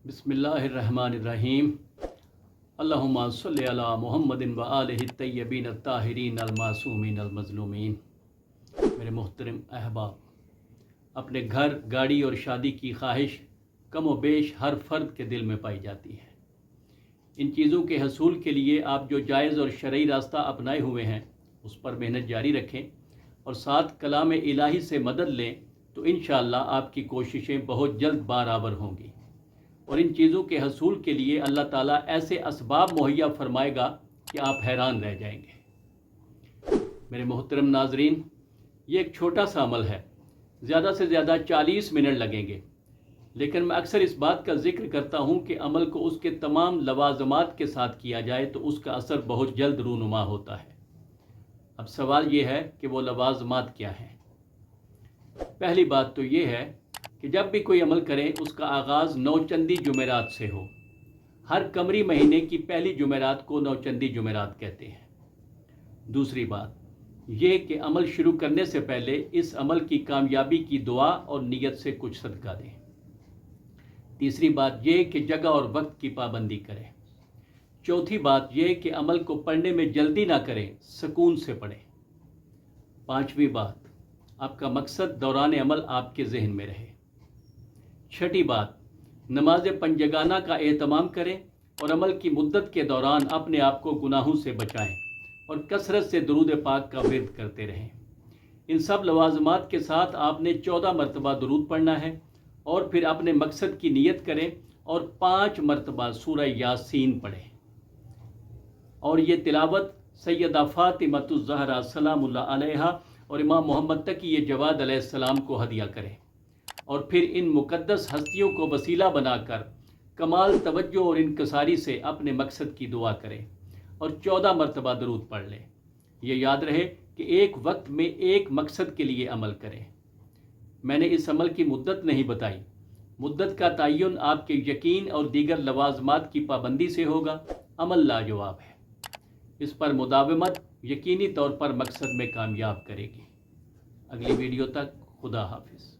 بسم اللہ الرحمن الرحیم اللہم صلی علی محمد و آلہ الطیبین الطاہرین المعصومین المظلومین۔ میرے محترم احباب، اپنے گھر، گاڑی اور شادی کی خواہش کم و بیش ہر فرد کے دل میں پائی جاتی ہے۔ ان چیزوں کے حصول کے لیے آپ جو جائز اور شرعی راستہ اپنائے ہوئے ہیں اس پر محنت جاری رکھیں اور ساتھ کلام الہی سے مدد لیں تو انشاءاللہ آپ کی کوششیں بہت جلد برآور ہوں گی، اور ان چیزوں کے حصول کے لیے اللہ تعالیٰ ایسے اسباب مہیا فرمائے گا کہ آپ حیران رہ جائیں گے۔ میرے محترم ناظرین، یہ ایک چھوٹا سا عمل ہے، زیادہ سے زیادہ 40 منٹ لگیں گے، لیکن میں اکثر اس بات کا ذکر کرتا ہوں کہ عمل کو اس کے تمام لوازمات کے ساتھ کیا جائے تو اس کا اثر بہت جلد رونما ہوتا ہے۔ اب سوال یہ ہے کہ وہ لوازمات کیا ہیں؟ پہلی بات تو یہ ہے کہ جب بھی کوئی عمل کریں اس کا آغاز نوچندی جمعرات سے ہو۔ ہر قمری مہینے کی پہلی جمعرات کو نوچندی جمعرات کہتے ہیں۔ دوسری بات یہ کہ عمل شروع کرنے سے پہلے اس عمل کی کامیابی کی دعا اور نیت سے کچھ صدقہ دیں۔ تیسری بات یہ کہ جگہ اور وقت کی پابندی کریں۔ چوتھی بات یہ کہ عمل کو پڑھنے میں جلدی نہ کریں، سکون سے پڑھیں۔ پانچویں بات، آپ کا مقصد دوران عمل آپ کے ذہن میں رہے۔ چھٹی بات، نماز پنجگانہ کا اہتمام کریں اور عمل کی مدت کے دوران اپنے آپ کو گناہوں سے بچائیں اور کثرت سے درود پاک کا ورد کرتے رہیں۔ ان سب لوازمات کے ساتھ آپ نے 14 مرتبہ درود پڑھنا ہے اور پھر اپنے مقصد کی نیت کریں اور 5 مرتبہ سورہ یاسین پڑھیں، اور یہ تلاوت سیدہ فاطمۃ الزہرا سلام اللہ علیہا اور امام محمد تقی جواد علیہ السلام کو ہدیہ کریں، اور پھر ان مقدس ہستیوں کو وسیلہ بنا کر کمال توجہ اور انکساری سے اپنے مقصد کی دعا کریں اور 14 مرتبہ درود پڑھ لیں۔ یہ یاد رہے کہ ایک وقت میں ایک مقصد کے لیے عمل کریں۔ میں نے اس عمل کی مدت نہیں بتائی، مدت کا تعین آپ کے یقین اور دیگر لوازمات کی پابندی سے ہوگا۔ عمل لاجواب ہے، اس پر مداومت یقینی طور پر مقصد میں کامیاب کرے گی۔ اگلی ویڈیو تک خدا حافظ۔